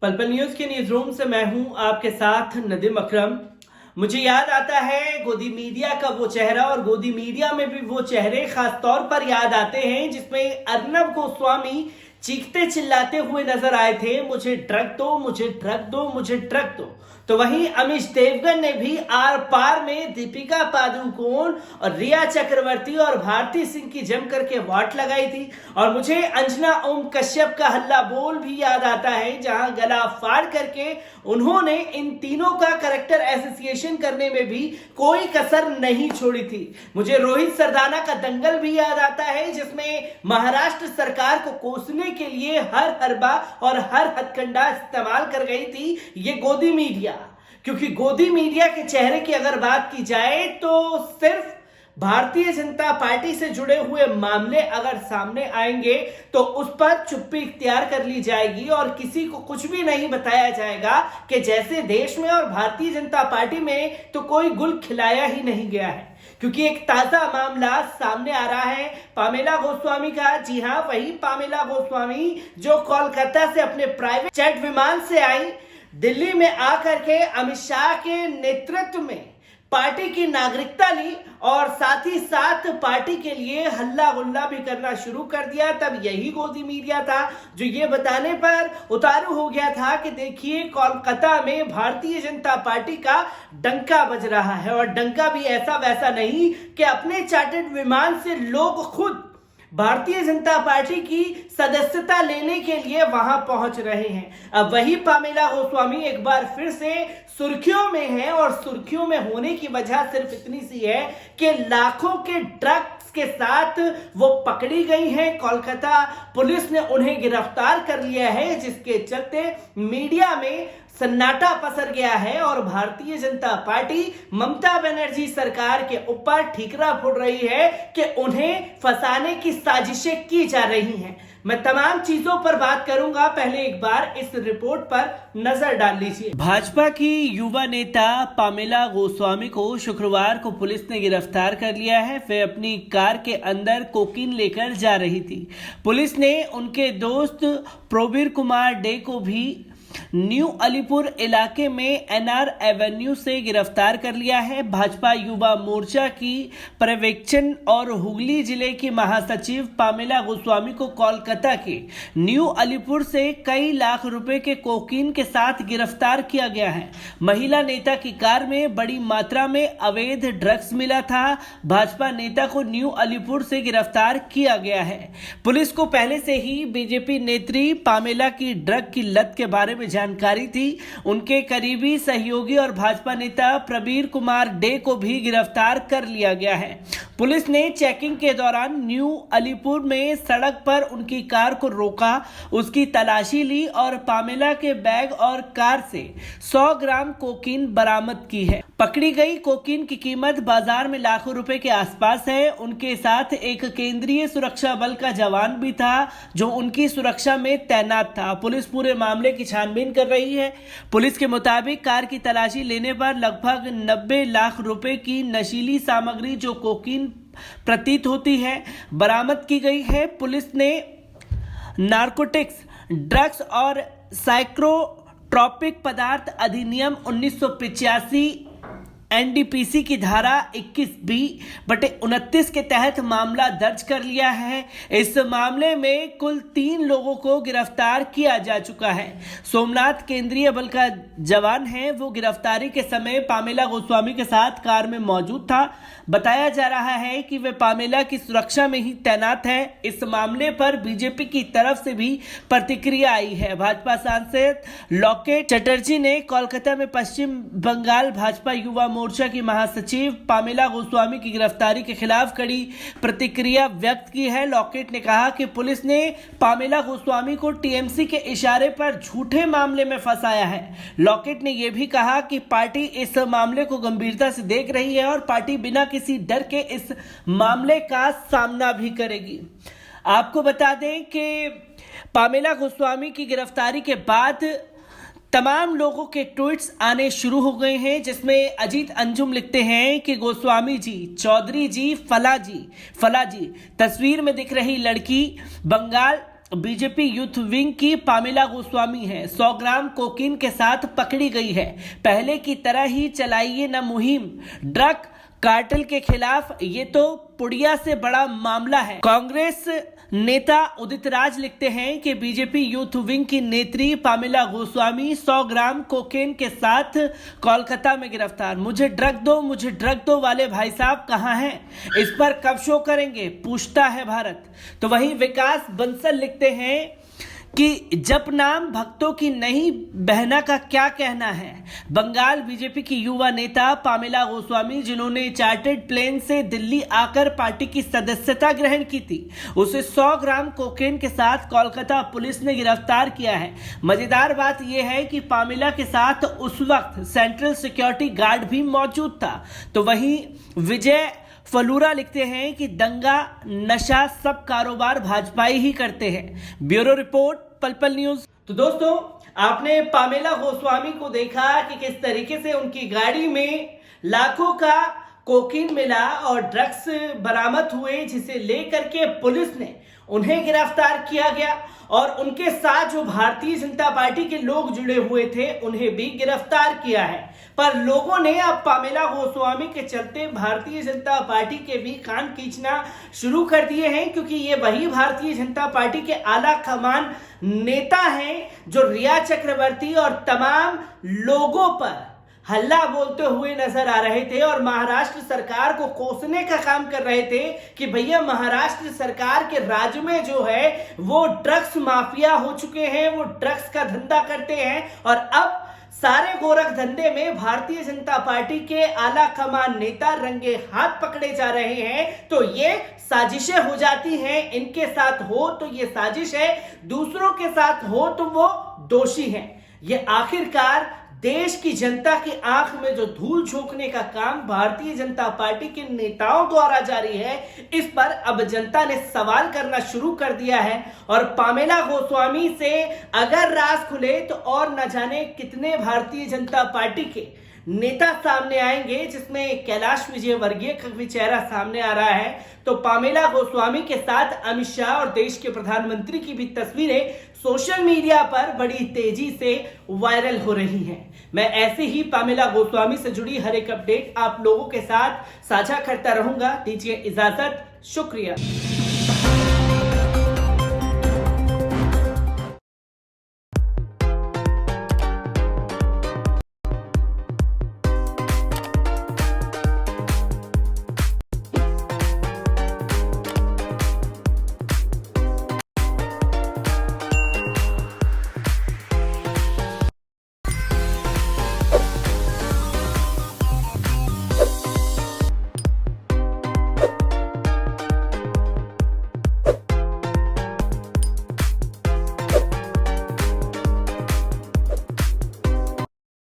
पल पल न्यूज के न्यूज रूम से मैं हूं आपके साथ नदीम अकरम। मुझे याद आता है गोदी मीडिया का वो चेहरा, और गोदी मीडिया में भी वो चेहरे खास तौर पर याद आते हैं जिसमें अर्नब गोस्वामी चीखते चिल्लाते हुए नजर आए थे, मुझे ड्रग दो, मुझे ड्रग दो, मुझे ड्रग दो। तो वहीं अमीश देवगन ने भी आर पार में दीपिका पादुकोण और रिया चक्रवर्ती और भारती सिंह की जमकर के वाट लगाई थी। और मुझे अंजना ओम कश्यप का हल्ला बोल भी याद आता है, जहां गला फाड़ करके उन्होंने इन तीनों का कैरेक्टर एसोसिएशन करने में भी कोई कसर नहीं छोड़ी थी। मुझे रोहित सरदाना का दंगल भी याद आता है, जिसमें महाराष्ट्र सरकार को कोसने के लिए हर हरबा और हर हथकंडा इस्तेमाल कर गई थी ये गोदी मीडिया। क्योंकि गोदी मीडिया के चेहरे की अगर बात की जाए तो सिर्फ भारतीय जनता पार्टी से जुड़े हुए मामले अगर सामने आएंगे तो उस पर चुप्पी इख्तियार कर ली जाएगी और किसी को कुछ भी नहीं बताया जाएगा कि जैसे देश में और भारतीय जनता पार्टी में तो कोई गुल खिलाया ही नहीं गया है। क्योंकि एक ताजा मामला सामने आ रहा है पामेला गोस्वामी का। जी हां, वही पामेला गोस्वामी जो कोलकाता से अपने प्राइवेट जेट विमान से आई, दिल्ली में आकर के अमित शाह के नेतृत्व में पार्टी की नागरिकता ली और साथ ही साथ पार्टी के लिए हल्ला गुल्ला भी करना शुरू कर दिया। तब यही गोदी मीडिया था जो ये बताने पर उतारू हो गया था कि देखिए कोलकाता में भारतीय जनता पार्टी का डंका बज रहा है, और डंका भी ऐसा वैसा नहीं कि अपने चार्टर्ड विमान से लोग खुद भारतीय जनता पार्टी की सदस्यता लेने के लिए वहां पहुंच रहे हैं। अब वही पामेला गोस्वामी एक बार फिर से सुर्खियों में है, और सुर्खियों में होने की वजह सिर्फ इतनी सी है कि लाखों के ड्रग्स के साथ वो पकड़ी गई हैं। कोलकाता पुलिस ने उन्हें गिरफ्तार कर लिया है, जिसके चलते मीडिया में सन्नाटा पसर गया है और भारतीय जनता पार्टी ममता बनर्जी सरकार के ऊपर ठीकरा फोड़ रही है कि उन्हें फंसाने की साजिशें की जा रही हैं। मैं तमाम चीजों पर बात करूंगा, पहले एक बार इस रिपोर्ट पर नजर डाल लीजिए। भाजपा की युवा नेता पामेला गोस्वामी को शुक्रवार को पुलिस ने गिरफ्तार कर लिया है। वे अपनी कार के अंदर कोकीन लेकर जा रही थी। पुलिस ने उनके दोस्त प्रवीर कुमार डे को भी न्यू अलीपुर इलाके में एनआर एवेन्यू से गिरफ्तार कर लिया है। भाजपा युवा मोर्चा की पर्यवेक्षण और हुगली जिले की महासचिव पामेला गोस्वामी को कोलकाता के न्यू अलीपुर से कई लाख रुपए के कोकीन के साथ गिरफ्तार किया गया है। महिला नेता की कार में बड़ी मात्रा में अवैध ड्रग्स मिला था। भाजपा नेता को न्यू अलीपुर से गिरफ्तार किया गया है। पुलिस को पहले से ही बीजेपी नेत्री पामेला की ड्रग की लत के बारे में जानकारी थी। उनके करीबी सहयोगी और भाजपा नेता प्रवीर कुमार डे को भी गिरफ्तार कर लिया गया है। पुलिस ने चेकिंग के दौरान न्यू अलीपुर में सड़क पर उनकी कार को रोका, उसकी तलाशी ली और पामेला के बैग और कार से 100 ग्राम कोकीन बरामद की है। पकड़ी गई कोकीन की कीमत बाजार में लाखों रुपए के आसपास है। उनके साथ एक केंद्रीय सुरक्षा बल का जवान भी था जो उनकी सुरक्षा में तैनात था। पुलिस पूरे मामले की छानबीन कर रही है। पुलिस के मुताबिक कार की तलाशी लेने पर लगभग 90 लाख रुपए की नशीली सामग्री जो कोकीन प्रतीत होती है बरामद की गई है। पुलिस ने नारकोटिक्स, ड्रग्स और साइकोट्रोपिक पदार्थ अधिनियम 1985 एनडीपीसी की धारा 21B/29 के तहत मामला दर्ज कर लिया है। इस मामले में कुल 3 लोगों को गिरफ्तार किया जा चुका है। सोमनाथ केंद्रीय बल का जवान है, वो गिरफ्तारी के समय पामेला गोस्वामी के साथ कार में मौजूद था। बताया जा रहा है कि वे पामेला की सुरक्षा में ही तैनात है। इस मामले पर बीजेपी की तरफ से भी प्रतिक्रिया आई है। भाजपा सांसद लॉकेट चटर्जी ने कोलकाता में पश्चिम बंगाल भाजपा युवा मोर्चा की महासचिव पामेला गोस्वामी की गिरफ्तारी के खिलाफ कड़ी प्रतिक्रिया व्यक्त की है। लॉकेट ने कहा कि पुलिस ने पामेला गोस्वामी को टीएमसी के इशारे पर झूठे मामले में फंसाया है। लॉकेट ने यह भी कहा कि पार्टी इस मामले को गंभीरता से देख रही है और पार्टी बिना किसी डर के इस मामले का सामना भी करेगी। आपको बता दें कि पामेला गोस्वामी की गिरफ्तारी के बाद तमाम लोगों के ट्वीट्स आने शुरू हो गए हैं, जिसमें अजीत अंजुम लिखते हैं कि गोस्वामी जी, चौधरी जी, फला जी। तस्वीर में दिख रही लड़की बंगाल बीजेपी यूथ विंग की पामेला गोस्वामी है, 100 ग्राम कोकीन के साथ पकड़ी गई है। पहले की तरह ही चलाइए न मुहिम ड्रग कार्टेल के खिलाफ, ये तो पुड़िया से बड़ा मामला है। कांग्रेस नेता उदित राज लिखते हैं कि बीजेपी यूथ विंग की नेत्री पामेला गोस्वामी 100 ग्राम कोकेन के साथ कोलकाता में गिरफ्तार। मुझे ड्रग दो वाले भाई साहब कहां हैं? इस पर कब शो करेंगे, पूछता है भारत। तो वहीं विकास बंसल लिखते हैं कि जप नाम भक्तों की नहीं, बहना का क्या कहना है। बंगाल बीजेपी की युवा नेता पामेला गोस्वामी, जिन्होंने चार्टर्ड प्लेन से दिल्ली आकर पार्टी की सदस्यता ग्रहण की थी, उसे 100 ग्राम कोकेन के साथ कोलकाता पुलिस ने गिरफ्तार किया है। मजेदार बात यह है कि पामेला के साथ उस वक्त सेंट्रल सिक्योरिटी गार्ड भी मौजूद था। तो वहीं विजय फलूरा लिखते हैं कि दंगा नशा सब कारोबार भाजपाई ही करते हैं। ब्यूरो रिपोर्ट, पल न्यूज। तो दोस्तों, आपने पामेला गोस्वामी को देखा कि किस तरीके से उनकी गाड़ी में लाखों का कोकीन मिला और ड्रग्स बरामद हुए, जिसे लेकर के पुलिस ने उन्हें गिरफ्तार किया गया और उनके साथ जो भारतीय जनता पार्टी के लोग जुड़े हुए थे उन्हें भी गिरफ्तार किया है। पर लोगों ने अब पामेला गोस्वामी के चलते भारतीय जनता पार्टी के भी कान खींचना शुरू कर दिए हैं, क्योंकि ये वही भारतीय जनता पार्टी के आला कमान नेता हैं जो रिया चक्रवर्ती और तमाम लोगों पर हल्ला बोलते हुए नजर आ रहे थे और महाराष्ट्र सरकार को कोसने का काम कर रहे थे कि भैया महाराष्ट्र सरकार के राज्य में जो है वो ड्रग्स माफिया हो चुके हैं, वो ड्रग्स का धंधा करते हैं और अब सारे गोरख धंधे में भारतीय जनता पार्टी के आला कमान नेता रंगे हाथ पकड़े जा रहे हैं। तो ये साजिशें हो जाती हैं, इनके साथ हो तो ये साजिश है, दूसरों के साथ हो तो वो दोषी हैं। ये आखिरकार देश की जनता की आंख में जो धूल झोंकने का काम भारतीय जनता पार्टी के नेताओं द्वारा जारी है, इस पर अब जनता ने सवाल करना शुरू कर दिया है। और पामेला गोस्वामी से अगर राज खुले तो और न जाने कितने भारतीय जनता पार्टी के नेता सामने आएंगे, जिसमें कैलाश विजयवर्गीय का भी चेहरा सामने आ रहा है। तो पामेला गोस्वामी के साथ अमित शाह और देश के प्रधानमंत्री की भी तस्वीरें सोशल मीडिया पर बड़ी तेजी से वायरल हो रही हैं। मैं ऐसे ही पामेला गोस्वामी से जुड़ी हर एक अपडेट आप लोगों के साथ साझा करता रहूंगा। दीजिए इजाजत, शुक्रिया।